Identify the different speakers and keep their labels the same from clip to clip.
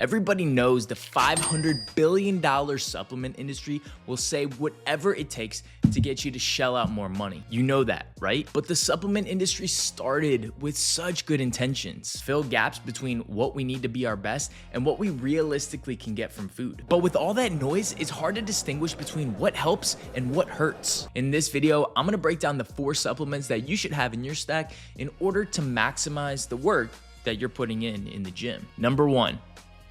Speaker 1: Everybody knows the $500 billion supplement industry will say whatever it takes to get you to shell out more money. You know that, right? But the supplement industry started with such good intentions, fill gaps between what we need to be our best and what we realistically can get from food. But with all that noise, it's hard to distinguish between what helps and what hurts. In this video, I'm gonna break down the 4 supplements that you should have in your stack in order to maximize the work that you're putting in the gym. Number 1.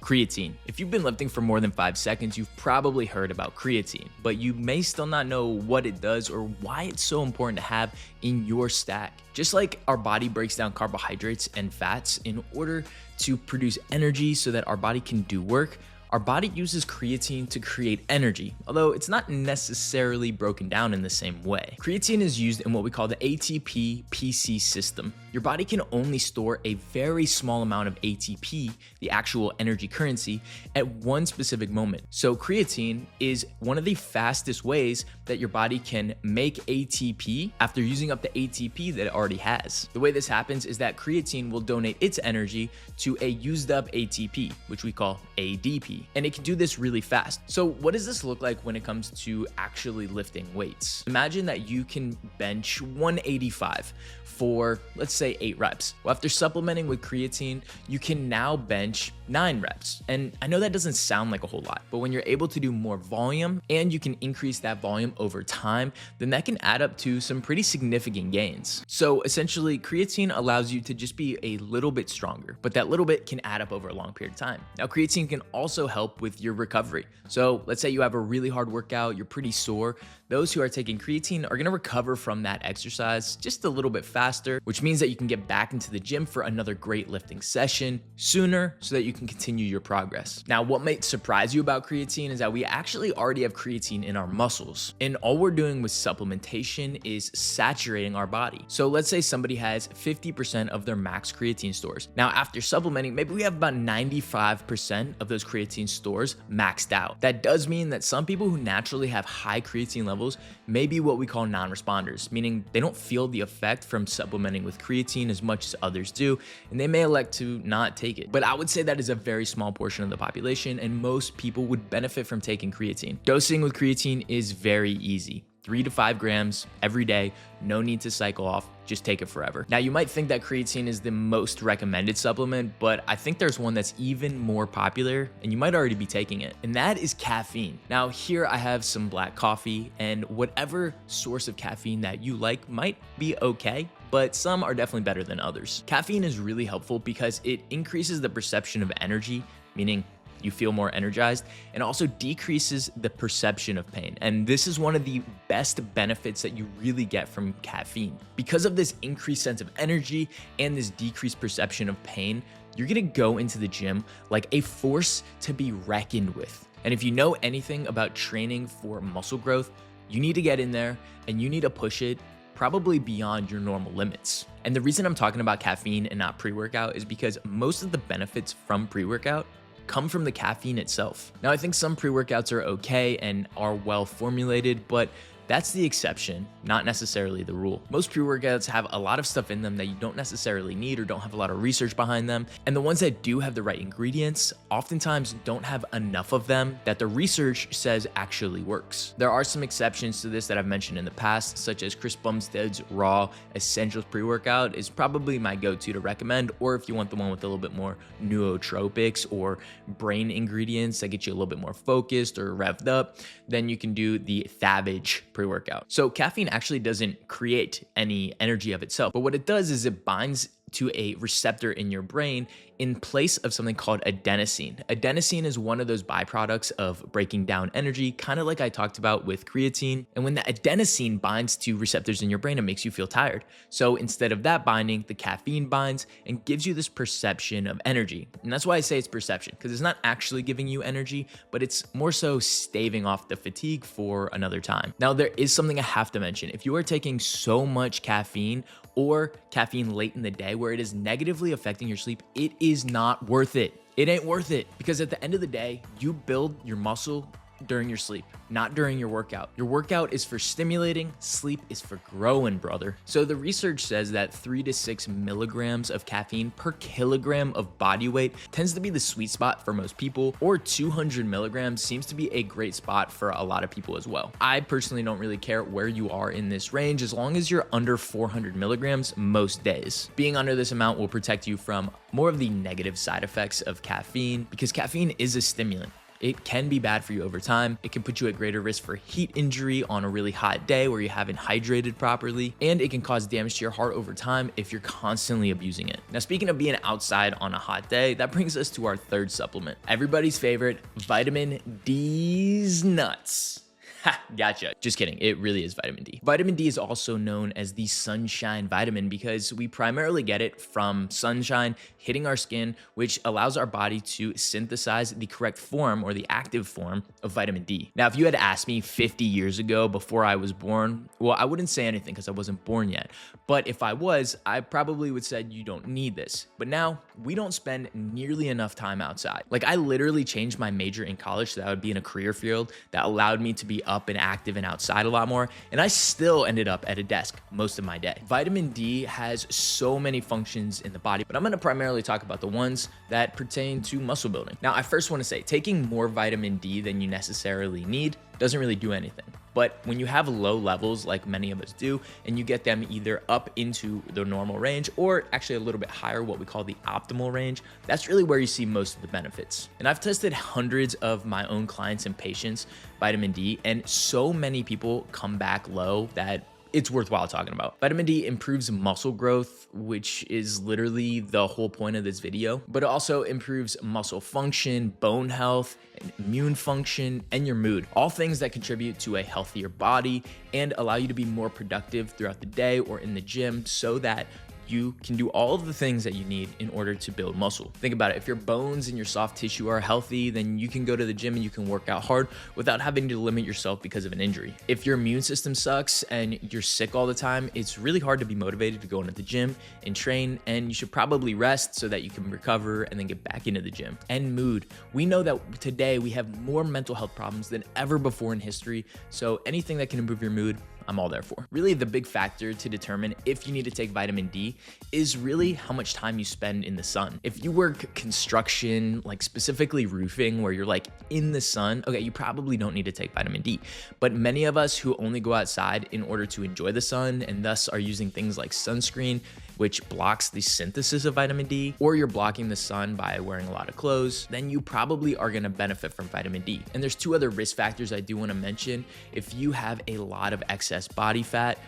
Speaker 1: Creatine. If you've been lifting for more than 5 seconds, you've probably heard about creatine, but you may still not know what it does or why it's so important to have in your stack. Just like our body breaks down carbohydrates and fats in order to produce energy so that our body can do work, our body uses creatine to create energy, although it's not necessarily broken down in the same way. Creatine is used in what we call the ATP-PC system. Your body can only store a very small amount of ATP, the actual energy currency, at one specific moment. So creatine is one of the fastest ways that your body can make ATP after using up the ATP that it already has. The way this happens is that creatine will donate its energy to a used up ATP, which we call ADP. And it can do this really fast. So what does this look like when it comes to actually lifting weights? Imagine that you can bench 185 for, let's say, 8 reps. Well, after supplementing with creatine, you can now bench 9 reps. And I know that doesn't sound like a whole lot, but when you're able to do more volume and you can increase that volume over time, then that can add up to some pretty significant gains. So essentially, creatine allows you to just be a little bit stronger, but that little bit can add up over a long period of time. Now, creatine can also help with your recovery. So let's say you have a really hard workout, you're pretty sore. Those who are taking creatine are gonna recover from that exercise just a little bit faster, which means that you can get back into the gym for another great lifting session sooner so that you can continue your progress. Now, what might surprise you about creatine is that we actually already have creatine in our muscles. And all we're doing with supplementation is saturating our body. So let's say somebody has 50% of their max creatine stores. Now, after supplementing, maybe we have about 95% of those creatine stores maxed out. That does mean that some people who naturally have high creatine levels may be what we call non-responders, meaning they don't feel the effect from supplementing with creatine as much as others do, and they may elect to not take it. But I would say that is a very small portion of the population, and most people would benefit from taking creatine. Dosing with creatine is very easy. 3 to 5 grams every day, no need to cycle off, just take it forever. Now, you might think that creatine is the most recommended supplement, but I think there's one that's even more popular and you might already be taking it, and that is caffeine. Now, here I have some black coffee, and whatever source of caffeine that you like might be okay, but some are definitely better than others. Caffeine is really helpful because it increases the perception of energy, meaning you feel more energized, and also decreases the perception of pain. And this is one of the best benefits that you really get from caffeine. Because of this increased sense of energy and this decreased perception of pain, you're gonna go into the gym like a force to be reckoned with. And if you know anything about training for muscle growth, you need to get in there and you need to push it probably beyond your normal limits. And the reason I'm talking about caffeine and not pre-workout is because most of the benefits from pre-workout come from the caffeine itself. Now, I think some pre-workouts are okay and are well formulated, but that's the exception, not necessarily the rule. Most pre-workouts have a lot of stuff in them that you don't necessarily need or don't have a lot of research behind them. And the ones that do have the right ingredients oftentimes don't have enough of them that the research says actually works. There are some exceptions to this that I've mentioned in the past, such as Chris Bumstead's Raw Essentials pre-workout is probably my go-to to recommend, or if you want the one with a little bit more nootropics or brain ingredients that get you a little bit more focused or revved up, then you can do the Thavage pre-workout. So caffeine actually doesn't create any energy of itself, but what it does is it binds to a receptor in your brain in place of something called adenosine. Adenosine is one of those byproducts of breaking down energy, kind of like I talked about with creatine. And when the adenosine binds to receptors in your brain, it makes you feel tired. So instead of that binding, the caffeine binds and gives you this perception of energy. And that's why I say it's perception, because it's not actually giving you energy, but it's more so staving off the fatigue for another time. Now, there is something I have to mention. If you are taking so much caffeine or caffeine late in the day where it is negatively affecting your sleep, it is not worth it. It ain't worth it, because at the end of the day, you build your muscle during your sleep, not during your workout. Your workout is for stimulating, sleep is for growing, brother. So the research says that 3 to 6 milligrams of caffeine per kilogram of body weight tends to be the sweet spot for most people, or 200 milligrams seems to be a great spot for a lot of people as well. I personally don't really care where you are in this range as long as you're under 400 milligrams most days. Being under this amount will protect you from more of the negative side effects of caffeine, because caffeine is a stimulant. It can be bad for you over time. It can put you at greater risk for heat injury on a really hot day where you haven't hydrated properly, and it can cause damage to your heart over time if you're constantly abusing it. Now, speaking of being outside on a hot day, that brings us to our third supplement. Everybody's favorite, vitamin D's nuts. Ha, gotcha. Just kidding. It really is vitamin D. Vitamin D is also known as the sunshine vitamin because we primarily get it from sunshine hitting our skin, which allows our body to synthesize the correct form, or the active form, of vitamin D. Now, if you had asked me 50 years ago before I was born, well, I wouldn't say anything because I wasn't born yet. But if I was, I probably would say you don't need this. But now we don't spend nearly enough time outside. Like, I literally changed my major in college so that I would be in a career field that allowed me to be up and active and outside a lot more, and I still ended up at a desk most of my day. Vitamin D has so many functions in the body, but I'm going to primarily talk about the ones that pertain to muscle building. Now, I first want to say taking more vitamin D than you necessarily need doesn't really do anything. But when you have low levels, like many of us do, and you get them either up into the normal range or actually a little bit higher, what we call the optimal range, that's really where you see most of the benefits. And I've tested hundreds of my own clients and patients vitamin D, and so many people come back low that it's worthwhile talking about. Vitamin D improves muscle growth, which is literally the whole point of this video, but it also improves muscle function, bone health, and immune function, and your mood. All things that contribute to a healthier body and allow you to be more productive throughout the day or in the gym so that you can do all of the things that you need in order to build muscle. Think about it. If your bones and your soft tissue are healthy, then you can go to the gym and you can work out hard without having to limit yourself because of an injury. If your immune system sucks and you're sick all the time, it's really hard to be motivated to go into the gym and train, and you should probably rest so that you can recover and then get back into the gym. And mood. We know that today we have more mental health problems than ever before in history, so anything that can improve your mood, I'm all there for. Really, the big factor to determine if you need to take vitamin D is really how much time you spend in the sun. If you work construction, like specifically roofing, where you're like in the sun, okay, you probably don't need to take vitamin D. But many of us who only go outside in order to enjoy the sun and thus are using things like sunscreen, which blocks the synthesis of vitamin D, or you're blocking the sun by wearing a lot of clothes, then you probably are gonna benefit from vitamin D. And there's two other risk factors I do wanna mention. If you have a lot of excess body fat,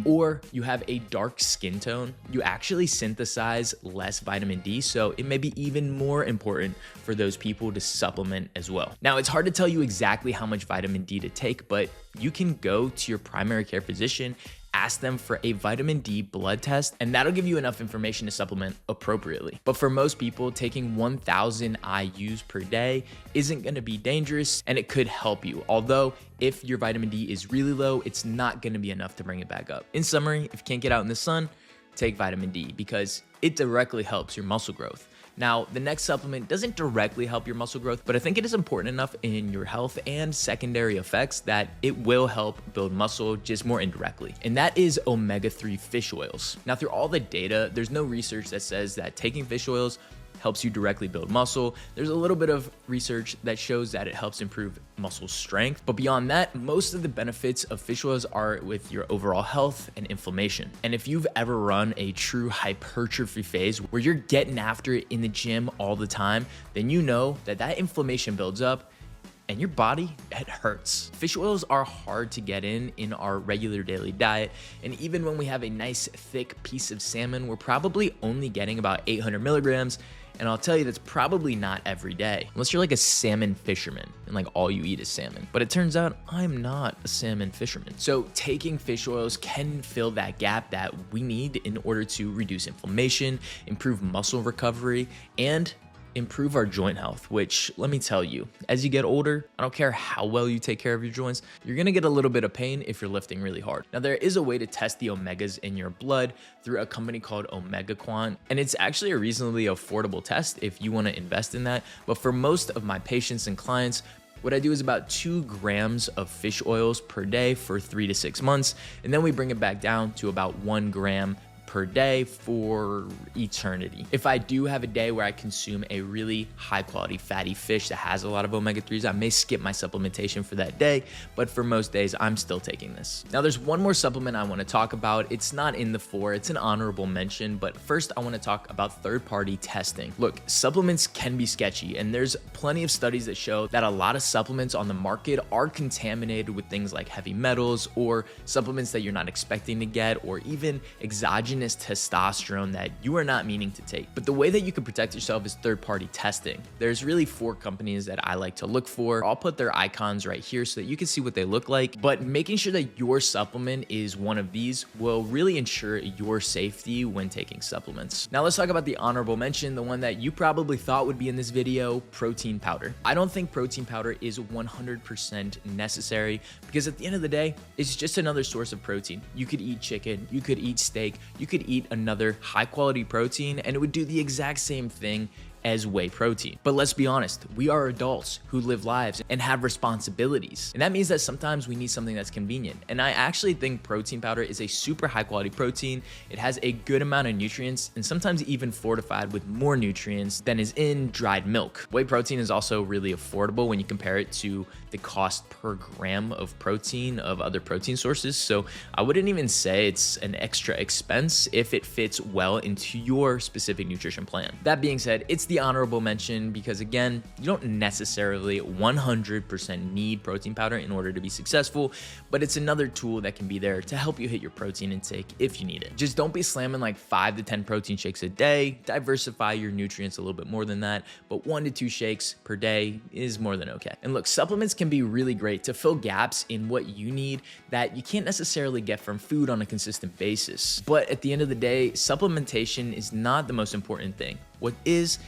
Speaker 1: or you have a dark skin tone, you actually synthesize less vitamin D, so it may be even more important for those people to supplement as well. Now, it's hard to tell you exactly how much vitamin D to take, but you can go to your primary care physician, ask them for a vitamin D blood test, and that'll give you enough information to supplement appropriately. But for most people, taking 1,000 IUs per day isn't gonna be dangerous, and it could help you. Although, if your vitamin D is really low, it's not gonna be enough to bring it back up. In summary, if you can't get out in the sun, take vitamin D because it directly helps your muscle growth. Now, the next supplement doesn't directly help your muscle growth, but I think it is important enough in your health and secondary effects that it will help build muscle just more indirectly. And that is omega-3 fish oils. Now, through all the data, there's no research that says that taking fish oils helps you directly build muscle. There's a little bit of research that shows that it helps improve muscle strength. But beyond that, most of the benefits of fish oils are with your overall health and inflammation. And if you've ever run a true hypertrophy phase where you're getting after it in the gym all the time, then you know that that inflammation builds up and your body, it hurts. Fish oils are hard to get in our regular daily diet. And even when we have a nice thick piece of salmon, we're probably only getting about 800 milligrams. And I'll tell you, that's probably not every day, unless you're like a salmon fisherman and like all you eat is salmon. But it turns out I'm not a salmon fisherman. So taking fish oils can fill that gap that we need in order to reduce inflammation, improve muscle recovery, and improve our joint health, which let me tell you, as you get older, I don't care how well you take care of your joints, you're gonna get a little bit of pain if you're lifting really hard. Now, there is a way to test the omegas in your blood through a company called OmegaQuant, and it's actually a reasonably affordable test if you wanna invest in that. But for most of my patients and clients, What I do is about 2 grams of fish oils per day for 3 to 6 months, and then we bring it back down to about 1 gram per day for eternity. If I do have a day where I consume a really high quality fatty fish that has a lot of omega-3s, I may skip my supplementation for that day, but for most days, I'm still taking this. Now, there's one more supplement I wanna talk about. It's not in the 4, it's an honorable mention, but first I wanna talk about third-party testing. Look, supplements can be sketchy, and there's plenty of studies that show that a lot of supplements on the market are contaminated with things like heavy metals or supplements that you're not expecting to get, or even exogenous testosterone that you are not meaning to take. But the way that you can protect yourself is third-party testing. There's really 4 companies that I like to look for. I'll put their icons right here so that you can see what they look like, but making sure that your supplement is one of these will really ensure your safety when taking supplements. Now let's talk about the honorable mention, the one that you probably thought would be in this video, protein powder. I don't think protein powder is 100% necessary because at the end of the day, it's just another source of protein. You could eat chicken, you could eat steak, you could eat another high quality protein and it would do the exact same thing as whey protein. But let's be honest, we are adults who live lives and have responsibilities. And that means that sometimes we need something that's convenient. And I actually think protein powder is a super high quality protein. It has a good amount of nutrients and sometimes even fortified with more nutrients than is in dried milk. Whey protein is also really affordable when you compare it to the cost per gram of protein of other protein sources. So I wouldn't even say it's an extra expense if it fits well into your specific nutrition plan. That being said, it's the honorable mention because again, you don't necessarily 100% need protein powder in order to be successful, but it's another tool that can be there to help you hit your protein intake if you need it. Just don't be slamming like 5 to 10 protein shakes a day. Diversify your nutrients a little bit more than that, but 1 to 2 shakes per day is more than okay. And look, supplements can be really great to fill gaps in what you need that you can't necessarily get from food on a consistent basis. But at the end of the day, supplementation is not the most important thing. What is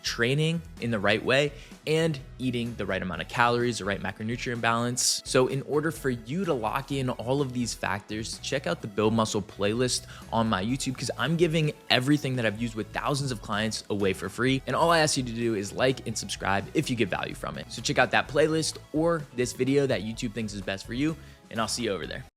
Speaker 1: training in the right way and eating the right amount of calories, the right macronutrient balance. So in order for you to lock in all of these factors, check out the Build Muscle playlist on my YouTube because I'm giving everything that I've used with thousands of clients away for free. And all I ask you to do is like and subscribe if you get value from it. So check out that playlist or this video that YouTube thinks is best for you, and I'll see you over there.